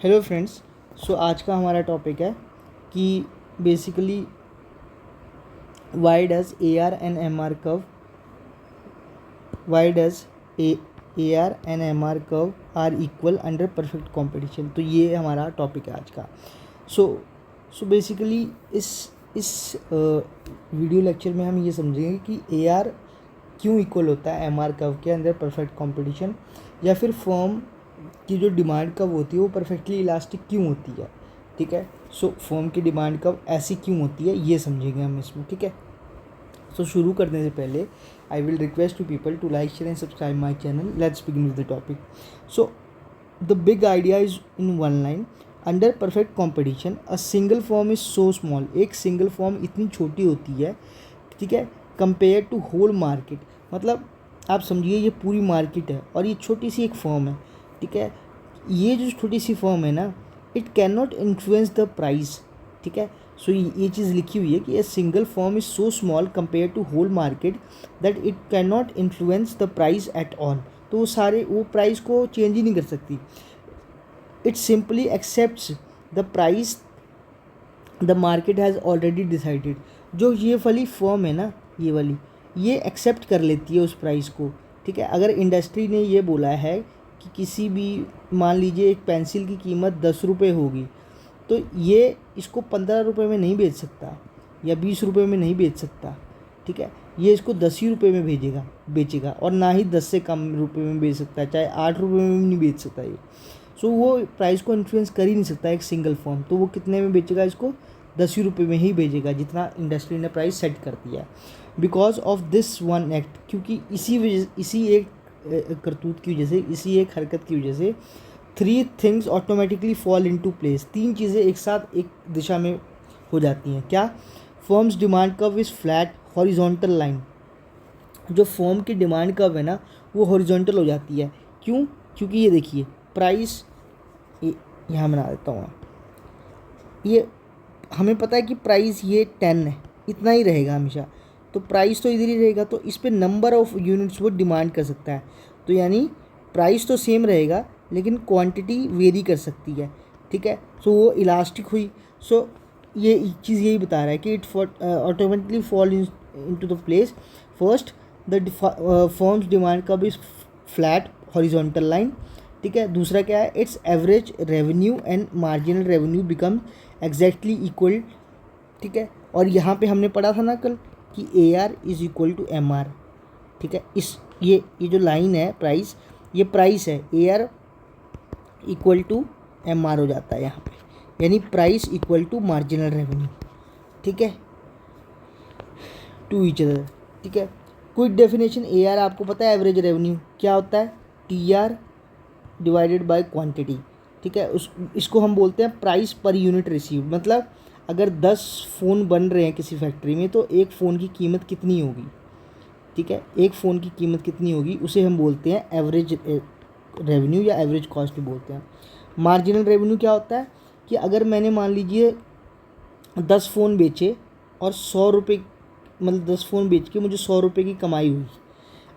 Hello friends. सो आज का हमारा टॉपिक है कि basically why does A R and M R curve are equal under perfect competition. तो ये हमारा टॉपिक है आज का। सो बेसिकली इस वीडियो लेक्चर में हम ये समझेंगे कि ए आर क्यों इक्वल होता है एम आर कर्व के अंदर परफेक्ट कॉम्पिटिशन, या फिर फर्म की जो डिमांड कर्व होती है वो परफेक्टली इलास्टिक क्यों होती है। ठीक है, सो फर्म की डिमांड कर्व ऐसी क्यों होती है ये समझेंगे हम इसमें। ठीक है, सो शुरू करने से पहले I will request to people to like share and subscribe my channel. Let's begin with the topic. So the big idea is in one line, under perfect competition a single firm is so small. एक single firm इतनी छोटी होती है, ठीक है, compare to whole market. मतलब आप समझिए ये पूरी मार्केट है और ये छोटी सी एक फॉर्म है। ठीक है, ये जो छोटी सी फॉर्म है ना, it can not influence the price. ठीक है, सो ये चीज़ लिखी हुई है कि a single firm is so small compare to whole market that it can not influence the price at all. तो वो प्राइस को चेंज ही नहीं कर सकती। It simply accepts the price the market has already decided. जो ये वाली फॉर्म है ना, ये वाली, ये एक्सेप्ट कर लेती है उस प्राइस को। ठीक है, अगर इंडस्ट्री ने ये बोला है कि किसी भी, मान लीजिए एक पेंसिल की कीमत 10 रुपये होगी, तो ये इसको 15 रुपये में नहीं बेच सकता या 20 रुपये में नहीं बेच सकता। ठीक है, ये इसको 10 ही रुपये में बेचेगा और ना ही 10 से कम रुपये में बेच सकता है, चाहे 8 रुपये में भी नहीं बेच सकता ये। सो वो प्राइस को इन्फ्लुएंस कर ही नहीं सकता एक सिंगल फॉर्म। तो वो कितने में बेचेगा, इसको 10 ही रुपये में ही बेचेगा जितना इंडस्ट्री ने प्राइस सेट कर दिया। Because of this one act, क्योंकि इसी एक करतूत की वजह से, इसी एक हरकत की वजह से 3 things automatically fall into place. 3 चीज़ें एक साथ एक दिशा में हो जाती हैं। क्या? Firms demand curve is flat horizontal line. जो फर्म की डिमांड कर्व है ना, वो हॉरिजॉन्टल हो जाती है। क्यों? क्योंकि ये देखिए प्राइस, यहाँ बना देता हूँ। ये हमें पता है कि प्राइस ये 10 है, इतना ही रहेगा हमेशा, तो प्राइस तो इधर ही रहेगा। तो इस पे नंबर ऑफ़ यूनिट्स वो डिमांड कर सकता है। तो यानी प्राइस तो सेम रहेगा लेकिन क्वांटिटी वेरी कर सकती है। ठीक है, सो वो इलास्टिक हुई। सो ये चीज़ यही बता रहा है कि it automatically fall into the place. First, the firms demand curve is flat horizontal line. ठीक है, दूसरा क्या है, it's average revenue and marginal revenue become exactly equal. ठीक है, और यहाँ पे हमने पढ़ा था ना कल कि A R is equal to M R. ठीक है, ये जो लाइन है प्राइस, ये प्राइस है, A R equal to M R हो जाता है यहाँ पे, यानी price equal to marginal revenue. ठीक है, टू ईच अदर। ठीक है, क्विक डेफिनेशन, ए आर आपको पता है एवरेज रेवेन्यू क्या होता है, T R divided by quantity. ठीक है, इसको हम बोलते हैं प्राइस पर यूनिट रिसीव। मतलब अगर 10 फ़ोन बन रहे हैं किसी फैक्ट्री में, तो एक फ़ोन की कीमत कितनी होगी। ठीक है, एक फ़ोन की कीमत कितनी होगी, उसे हम बोलते हैं एवरेज रेवेन्यू या एवरेज कॉस्ट बोलते हैं। मार्जिनल रेवेन्यू क्या होता है कि अगर मैंने मान लीजिए 10 फ़ोन बेचे और 100 रुपये, मतलब 10 फ़ोन बेच के मुझे 100 रुपये की कमाई हुई।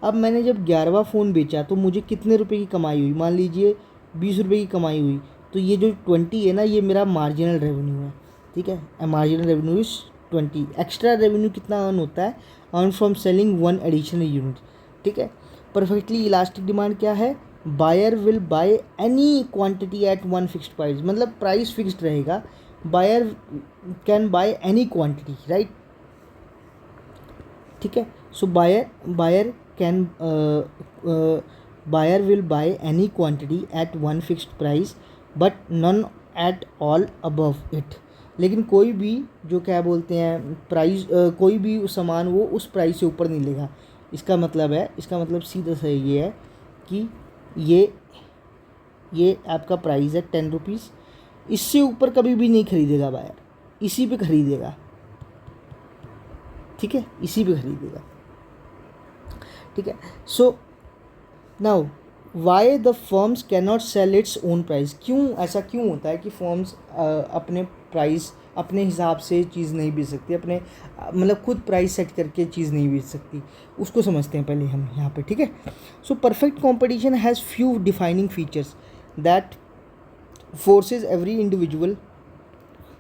अब मैंने जब 11वां फ़ोन बेचा तो मुझे कितने रुपए की कमाई हुई, मान लीजिए 20 रुपये की कमाई हुई। तो ये जो 20 है ना, ये मेरा मार्जिनल रेवेन्यू है। ठीक है, marginal revenue is 20। Extra revenue कितना अर्न होता है, earn from selling 1 additional unit. ठीक है, परफेक्टली इलास्टिक डिमांड क्या है, buyer will buy any quantity at one fixed price. मतलब प्राइस फिक्स्ड रहेगा, buyer can buy any quantity, right. ठीक है, so buyer can buyer will buy any quantity at one fixed price but none at all above it। लेकिन कोई भी जो क्या बोलते हैं प्राइस, कोई भी सामान वो उस प्राइस से ऊपर नहीं लेगा। इसका मतलब सीधा सा ये है कि ये आपका प्राइस है 10 रुपीज़, इससे ऊपर कभी भी नहीं खरीदेगा बायर, इसी पे खरीदेगा। ठीक है, इसी पे खरीदेगा। ठीक है, so now why the firms can not sell its own price. क्यों ऐसा क्यों होता है कि फर्म्स अपने प्राइस, अपने हिसाब से चीज़ नहीं बेच सकती, अपने मतलब खुद प्राइस सेट करके चीज़ नहीं बेच सकती। उसको समझते हैं पहले हम यहाँ पे। ठीक है, so perfect competition has few defining features that forces every individual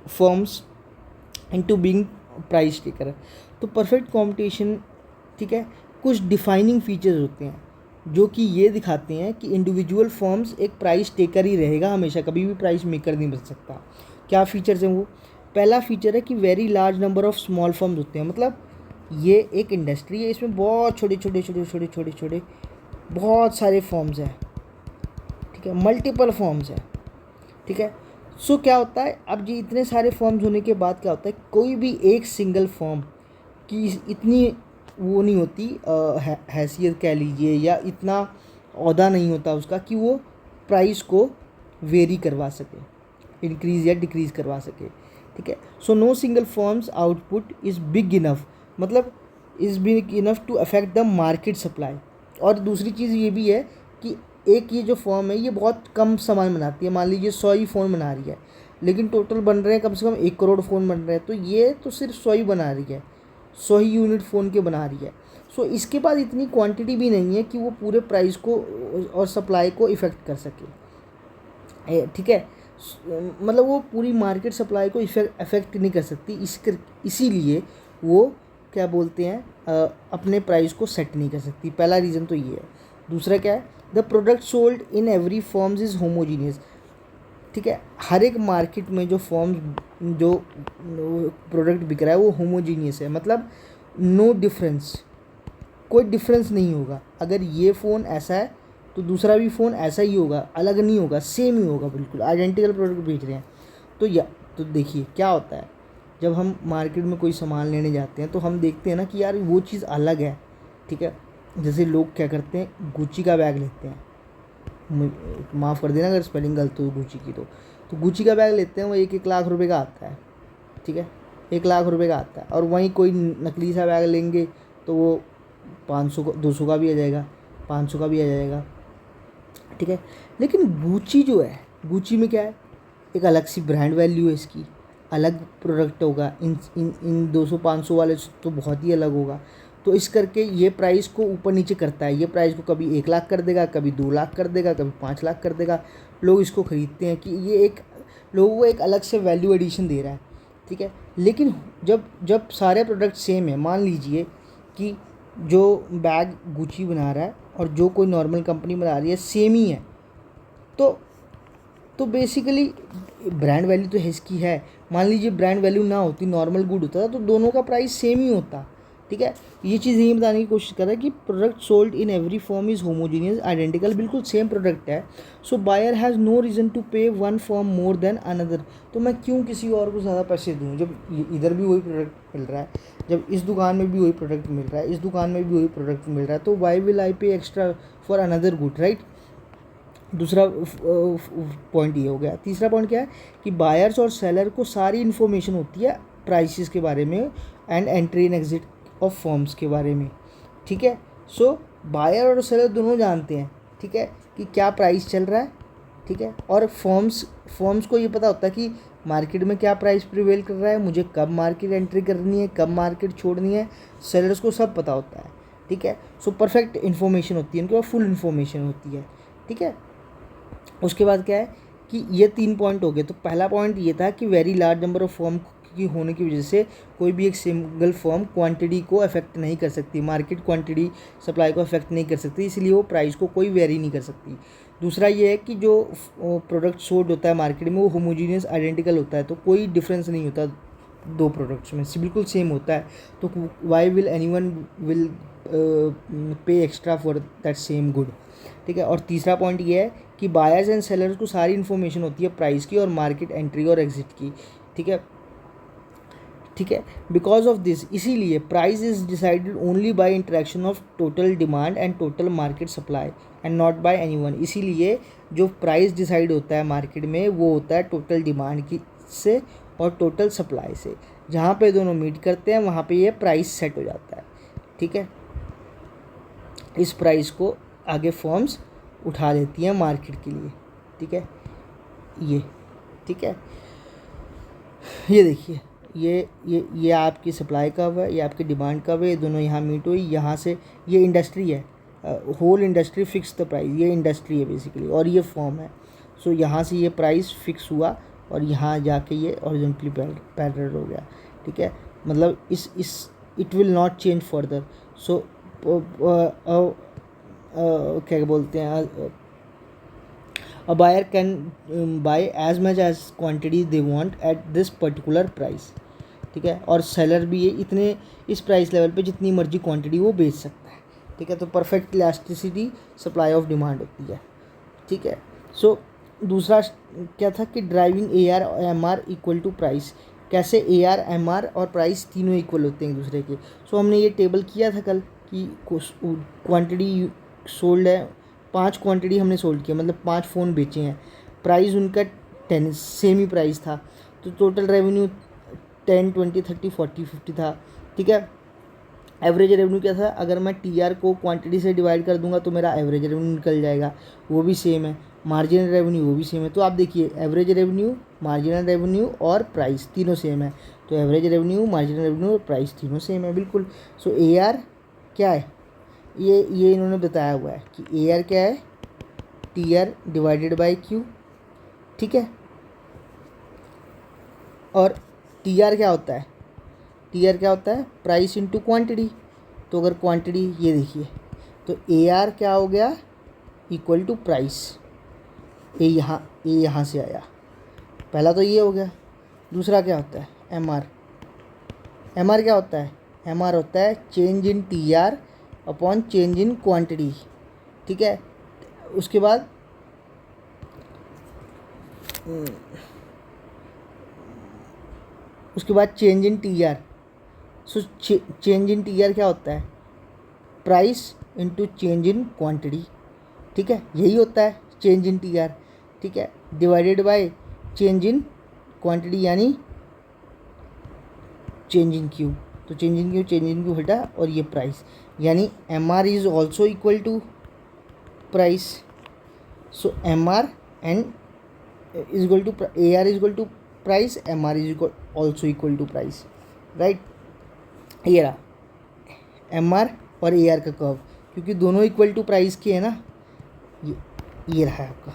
firms into being price taker. तो परफेक्ट कंपटीशन, ठीक है, कुछ डिफाइनिंग फीचर्स होते हैं जो कि ये दिखाते हैं कि इंडिविजुअल फर्म्स एक प्राइस टेकर ही रहेगा हमेशा, कभी भी प्राइस मेकर नहीं बन सकता। क्या फीचर्स हैं वो? पहला फीचर है कि very large number of small firms होते हैं। मतलब ये एक इंडस्ट्री है, इसमें बहुत छोटे छोटे छोटे छोटे छोटे छोटे बहुत सारे फर्म्स हैं, ठीक है, मल्टीपल फर्म्स हैं, ठीक है। सो क्या होता है, अब ये इतने सारे फर्म्स होने के बाद क्या होता है, कोई भी एक सिंगल फर्म की इतनी वो नहीं होती हैसियत कह लीजिए, या इतना ओहदा नहीं होता उसका कि वो प्राइस को वेरी करवा सके, इंक्रीज़ या डिक्रीज़ करवा सके, ठीक है। So no single firms output is big enough, मतलब is big enough to affect the market supply. और दूसरी चीज़ ये भी है कि एक ये जो फर्म है ये बहुत कम सामान बनाती है, मान लीजिए 100 ही फ़ोन बना रही है, लेकिन टोटल बन रहे हैं कम से कम 1 करोड़ फ़ोन बन रहे हैं, तो ये तो सिर्फ 100 ही बना रही है, 100 ही यूनिट फ़ोन के बना रही है। सो इसके पास इतनी क्वांटिटी भी नहीं है कि वो पूरे प्राइस को और सप्लाई को इफ़ेक्ट कर सके, ठीक है। मतलब वो पूरी मार्केट सप्लाई को अफेक्ट नहीं कर सकती, इसीलिए वो क्या बोलते हैं, अपने प्राइस को सेट नहीं कर सकती। पहला रीज़न तो ये है। दूसरा क्या है, the product sold in every forms is homogeneous, ठीक है। हर एक मार्केट में जो जो प्रोडक्ट बिक रहा है वो होमोजीनियस है, मतलब नो डिफरेंस, कोई डिफरेंस नहीं होगा। अगर ये फ़ोन ऐसा है तो दूसरा भी फ़ोन ऐसा ही होगा, अलग नहीं होगा, सेम ही होगा, बिल्कुल आइडेंटिकल प्रोडक्ट बेच रहे हैं। तो देखिए क्या होता है, जब हम मार्केट में कोई सामान लेने जाते हैं तो हम देखते हैं ना कि यार वो चीज़ अलग है, ठीक है। जैसे लोग क्या करते हैं, गुच्ची का बैग लेते हैं, माफ़ कर देना अगर स्पेलिंग गलत हो गुच्ची की, तो गुच्ची का बैग लेते हैं, वो 1-1 लाख रुपए का आता है, ठीक है, 1 लाख रुपए का आता है। और वहीं कोई नकली सा बैग लेंगे तो वो 500 का, 200 का भी आ जाएगा, 500 का भी आ जाएगा, ठीक है। लेकिन गुच्ची जो है, गुच्ची में क्या है, एक अलग सी ब्रांड वैल्यू है, इसकी अलग प्रोडक्ट होगा, इन 200-500 वाले तो बहुत ही अलग होगा। तो इस करके ये प्राइस को ऊपर नीचे करता है, ये प्राइस को कभी 1 लाख कर देगा, कभी 2 लाख कर देगा, कभी 5 लाख कर देगा। लोग इसको ख़रीदते हैं कि ये एक लोगों को एक अलग से वैल्यू एडिशन दे रहा है, ठीक है। लेकिन जब सारे प्रोडक्ट सेम है, मान लीजिए कि जो बैग गुच्ची बना रहा है और जो कोई नॉर्मल कंपनी बना रही है सेम ही है, तो बेसिकली ब्रांड वैल्यू तो इसकी है। मान लीजिए ब्रांड वैल्यू ना होती, नॉर्मल गुड होता तो दोनों का प्राइस सेम ही होता, ठीक है। ये चीज़ यही बताने की कोशिश कर रहा है कि product sold in every firm is homogeneous, identical, बिल्कुल सेम प्रोडक्ट है। So buyer has no reason to pay one firm more than another, तो मैं क्यों किसी और को ज़्यादा पैसे दूँ, जब इधर भी वही प्रोडक्ट मिल रहा है, जब इस दुकान में भी वही प्रोडक्ट मिल रहा है, इस दुकान में भी वही प्रोडक्ट मिल रहा है, तो वाई विल आई पे extra for another good, right. दूसरा पॉइंट ये हो गया। तीसरा पॉइंट क्या है कि बायर्स और सेलर को सारी इन्फॉर्मेशन होती है प्राइसेस के बारे में and entry and exit of forms के बारे में, ठीक है। सो बायर और सेलर दोनों जानते हैं, ठीक है, कि क्या प्राइस चल रहा है, ठीक है। और फॉर्म्स को ये पता होता है कि मार्केट में क्या प्राइस प्रिवेल कर रहा है, मुझे कब मार्केट एंट्री करनी है, कब मार्केट छोड़नी है, सेलर्स को सब पता होता है, ठीक है। सो परफेक्ट इन्फॉर्मेशन होती है, उनके पास फुल इन्फॉर्मेशन होती है, ठीक है। उसके बाद क्या है कि ये 3 पॉइंट हो गए। तो पहला पॉइंट ये था कि very large number of form की होने की वजह से कोई भी एक सिंगल फॉर्म क्वांटिटी को अफेक्ट नहीं कर सकती, मार्केट क्वांटिटी सप्लाई को अफेक्ट नहीं कर सकती, इसलिए वो प्राइस को कोई वेरी नहीं कर सकती। दूसरा ये है कि जो प्रोडक्ट सोल्ड होता है मार्केट में वो होमोजीनियस आइडेंटिकल होता है, तो कोई डिफरेंस नहीं होता दो प्रोडक्ट्स में, बिल्कुल सेम होता है। तो why will anyone will pay extra for that same good, ठीक है। और तीसरा पॉइंट ये है कि बायर्स एंड सेलर्स को सारी इन्फॉर्मेशन होती है प्राइस की और मार्केट एंट्री और एग्जिट की, ठीक है, ठीक है। बिकॉज ऑफ दिस, इसीलिए price is decided only by interaction of total demand and total market supply and not bye anyone. इसीलिए जो प्राइस डिसाइड होता है मार्केट में वो होता है टोटल डिमांड की से और टोटल सप्लाई से, जहाँ पे दोनों मीट करते हैं वहाँ पे ये प्राइस सेट हो जाता है, ठीक है। इस प्राइस को आगे फर्म्स उठा लेती हैं मार्केट के लिए, ठीक है। ये ठीक है, ये देखिए, ये आपकी सप्लाई कर्व है, ये आपकी डिमांड कर्व है, ये दोनों यहाँ मीट हुई, यहाँ से ये इंडस्ट्री है, whole industry fix the price, ये इंडस्ट्री है बेसिकली, और ये फॉर्म है। सो यहाँ से ये प्राइस फिक्स हुआ और यहाँ जाके ये हॉरिजॉन्टली पैरेलल हो गया, ठीक है। मतलब इस it will not change further. So क्या बोलते हैं, a buyer can buy as much as quantity they want at this particular price, ठीक है। और सेलर भी ये इतने इस प्राइस लेवल पे जितनी मर्जी क्वांटिटी वो बेच सकता है, ठीक है। तो perfect elasticity supply of demand होती है, ठीक है। सो दूसरा क्या था कि ड्राइविंग AR और MR इक्वल टू प्राइस, कैसे AR MR और प्राइस तीनों इक्वल होते हैं एक दूसरे के। सो हमने ये टेबल किया था कल कि क्वांटिटी सोल्ड है, 5 क्वांटिटी हमने सोल्ड किया, मतलब 5 फ़ोन बेचे हैं, प्राइस उनका 10 सेम ही प्राइस था, तो टोटल रेवेन्यू 10, 20, 30, 40, 50 था, ठीक है। एवरेज रेवेन्यू क्या था, अगर मैं TR को क्वांटिटी से डिवाइड कर दूंगा तो मेरा एवरेज रेवेन्यू निकल जाएगा, वो भी सेम है। मार्जिनल रेवेन्यू वो भी सेम है। तो आप देखिए एवरेज रेवेन्यू, मार्जिनल रेवेन्यू और प्राइस तीनों सेम है। तो एवरेज रेवेन्यू, मार्जिनल रेवेन्यू और प्राइस तीनों सेम है बिल्कुल। सो AR क्या है, ये इन्होंने बताया हुआ है कि AR क्या है, TR डिवाइडेड बाई Q, ठीक है। और TR क्या होता है, TR क्या होता है, प्राइस इनटू क्वांटिटी। तो अगर क्वांटिटी ये देखिए तो AR क्या हो गया, इक्वल टू प्राइस। ए यहाँ से आया, पहला तो ये हो गया। दूसरा क्या होता है, MR क्या होता है, MR होता है change in TR upon change in quantity, ठीक है। उसके बाद change in TR। So change in TR क्या होता है, price into change in quantity, ठीक है। यही होता है चेंज इन TR, ठीक है, divided by change in quantity यानी चेंज इन Q। तो चेंज इन Q हटा और ये प्राइस, यानी MR is also equal to price. So MR and is equal to AR is equal to price, MR is also equal to price, right. ये रहा MR और AR का curve, क्योंकि दोनों इक्वल टू प्राइस के है ना, ये रहा है आपका,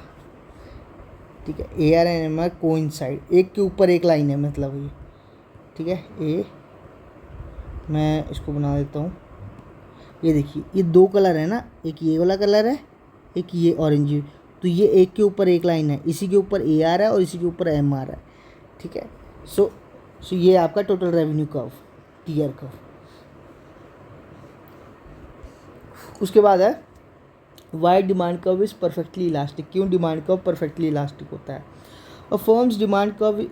ठीक है। AR एंड MR कोइंसाइड, एक के ऊपर एक लाइन है मतलब ये, ठीक है। मैं इसको बना देता हूँ। ये देखिए ये 2 कलर है ना, एक ये वाला कलर है, एक ये ऑरेंज, तो ये एक के ऊपर एक लाइन है, इसी के ऊपर AR है और इसी के ऊपर MR है, ठीक है। सो ये आपका total revenue curve, TR curve. उसके बाद है why demand curve is perfectly elastic, क्यों डिमांड कर्व परफेक्टली इलास्टिक होता है। A firms demand curve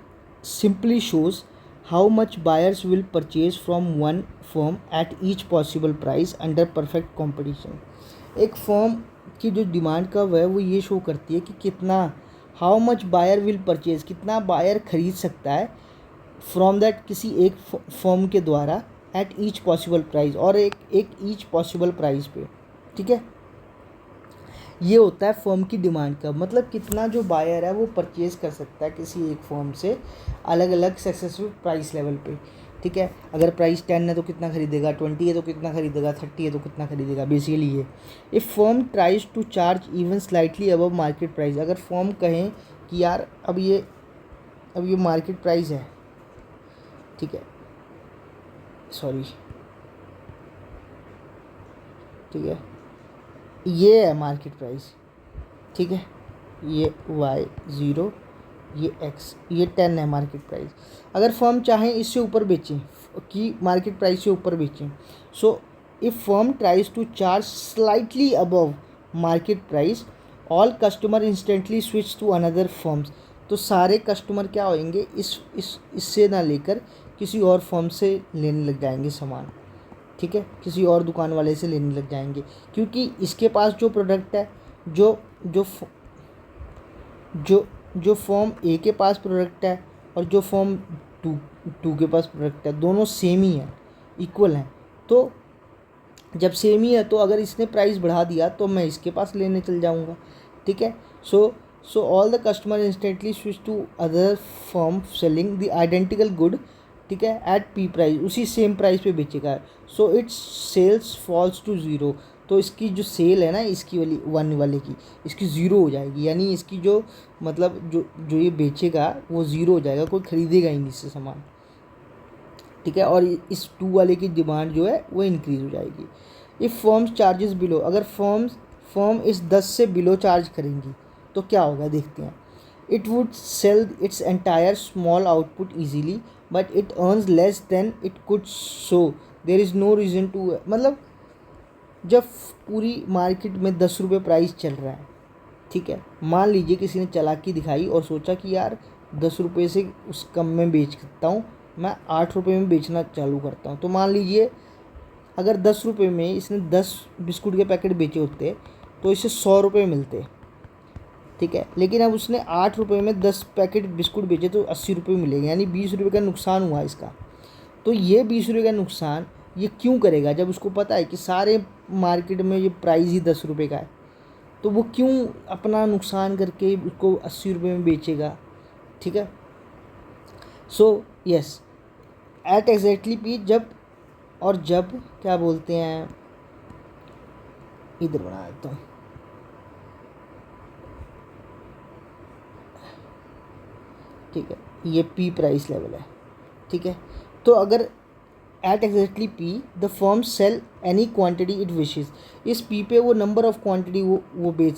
simply shows how much buyers will purchase from one firm at each possible price under perfect competition. एक firm की जो demand curve है वो ये show करती है कि कितना, how much buyer will purchase, कितना बायर खरीद सकता है फ्रॉम दैट, किसी एक फर्म के द्वारा, एट ईच पॉसिबल प्राइस, और एक ईच पॉसिबल प्राइस पे, ठीक है। ये होता है फर्म की डिमांड का मतलब, कितना जो बायर है वो परचेज कर सकता है किसी एक फर्म से अलग अलग सक्सेसिव प्राइस लेवल पे, ठीक है। अगर प्राइस 10 है तो कितना खरीदेगा, 20 है तो कितना खरीदेगा, 30 है तो कितना खरीदेगा, बेसिकली ये। If firm tries to charge even slightly above market price, अगर फर्म कहें कि यार अब ये मार्केट प्राइस है, ठीक है, सॉरी, ठीक है, ये है मार्केट प्राइस, ठीक है, ये Y0, ये X, ये 10 है मार्केट प्राइस। अगर फर्म चाहें इससे ऊपर बेचें कि मार्केट प्राइस से ऊपर बेचें, so if firm tries to charge slightly above market price, all customer instantly switch to another firms. तो सारे कस्टमर क्या होंगे, इससे ना लेकर किसी और फर्म से लेने लग जाएंगे सामान, ठीक है, किसी और दुकान वाले से लेने लग जाएंगे, क्योंकि इसके पास जो प्रोडक्ट है, जो फॉर्म ए के पास प्रोडक्ट है और जो फॉर्म टू के पास प्रोडक्ट है, दोनों सेम ही हैं, इक्वल हैं। तो जब सेम ही है तो अगर इसने प्राइस बढ़ा दिया तो मैं इसके पास लेने चल जाऊंगा, ठीक है। So all the customer instantly switch to other firm selling the identical good, ठीक है, एट P प्राइस, उसी सेम प्राइस पे बेचेगा। So its sales falls to zero, तो इसकी जो सेल है ना, इसकी वाली 1 वाले की, इसकी ज़ीरो हो जाएगी, यानी इसकी जो मतलब जो ये बेचेगा वो ज़ीरो हो जाएगा, कोई ख़रीदेगा ही नहीं इससे सामान, ठीक है। और इस 2 वाले की डिमांड जो है वो इंक्रीज़ हो जाएगी। इफ़ फर्म्स चार्जेस बिलो, अगर फर्म इस 10 से बिलो चार्ज करेंगी तो क्या होगा देखते हैं। It would sell its entire small output easily but it earns less than it could, so there is no reason to, मतलब जब पूरी मार्केट में 10 रुपये प्राइस चल रहा है, ठीक है, मान लीजिए किसी ने चालाकी दिखाई और सोचा कि यार 10 रुपये से उस कम में बेच सकता हूँ, मैं 8 रुपये में बेचना चालू करता हूँ। तो मान लीजिए अगर 10 रुपये में इसने 10 बिस्कुट के पैकेट बेचे होते तो इसे 100 रुपये मिलते, ठीक है। लेकिन अब उसने 8 रुपये में 10 पैकेट बिस्कुट बेचे तो 80 रुपये मिलेंगे, यानी 20 रुपये का नुकसान हुआ इसका। तो ये 20 रुपये का नुकसान ये क्यों करेगा, जब उसको पता है कि सारे मार्केट में ये प्राइस ही 10 रुपये का है, तो वो क्यों अपना नुकसान करके उसको 80 रुपये में बेचेगा, ठीक है। So yes, at exactly P, जब क्या बोलते हैं, इधर बना देता हूँ, ठीक है, ये पी प्राइस लेवल है, ठीक है। तो अगर at exactly P the firm sell any quantity it wishes, इस पी पे वो नंबर ऑफ क्वांटिटी वो बेच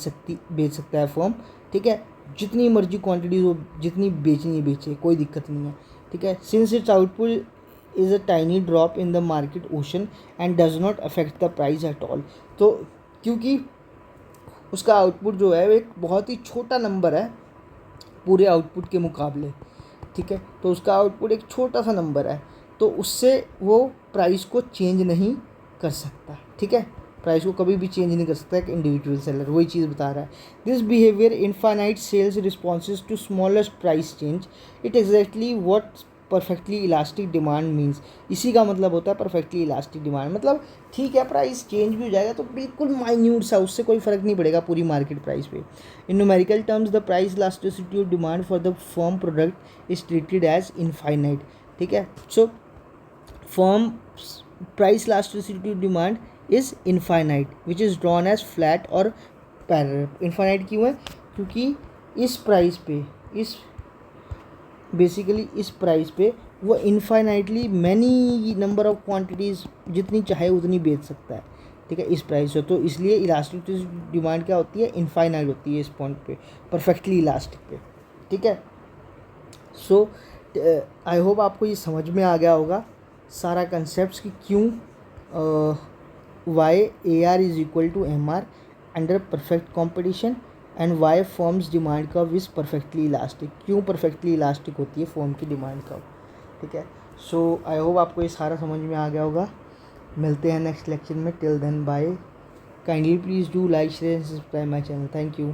सकता है फर्म, ठीक है, जितनी मर्जी क्वांटिटी वो जितनी बेचनी है बेचे, कोई दिक्कत नहीं है, ठीक है। Since it's output is a tiny drop in the market ocean and does not affect the price at all, तो क्योंकि उसका आउटपुट जो है वो एक बहुत ही छोटा नंबर है पूरे आउटपुट के मुकाबले, ठीक है, तो उसका आउटपुट एक छोटा सा नंबर है, तो उससे वो प्राइस को चेंज नहीं कर सकता, ठीक है, प्राइस को कभी भी चेंज नहीं कर सकता एक इंडिविजुअल सेलर, वही चीज़ बता रहा है। This behaviour infinite sales responses to smallest price change, it exactly what perfectly elastic demand means, इसी का मतलब होता है परफेक्टली इलास्टिक डिमांड, मतलब ठीक है प्राइस चेंज भी हो जाएगा तो बिल्कुल माइन्यूट सा, उससे कोई फ़र्क नहीं पड़ेगा पूरी मार्केट प्राइस पे। In numerical terms the price elasticity of demand for the firm product is treated as infinite, ठीक है। So firm price elasticity of demand is infinite which is drawn as flat और parallel. Infinite क्यों है, क्योंकि इस price पे इस price पे वो infinitely many number of quantities जितनी चाहे उतनी बेच सकता है, ठीक है, इस प्राइस से। तो इसलिए इलास्टिक डिमांड क्या होती है, इनफाइनाइट होती है इस पॉइंट पे, परफेक्टली इलास्टिक पे, ठीक है। सो आई होप आपको ये समझ में आ गया होगा सारा कंसेप्ट कि क्यों Y AR is equal to MR under perfect competition and Y forms demand curve is perfectly elastic, क्यों परफेक्टली इलास्टिक होती है फॉर्म की डिमांड कर्व, ठीक है। सो आई होप आपको ये सारा समझ में आ गया होगा। मिलते हैं नेक्स्ट लेक्चर में, till then bye, kindly please do like share and subscribe my channel, thank you.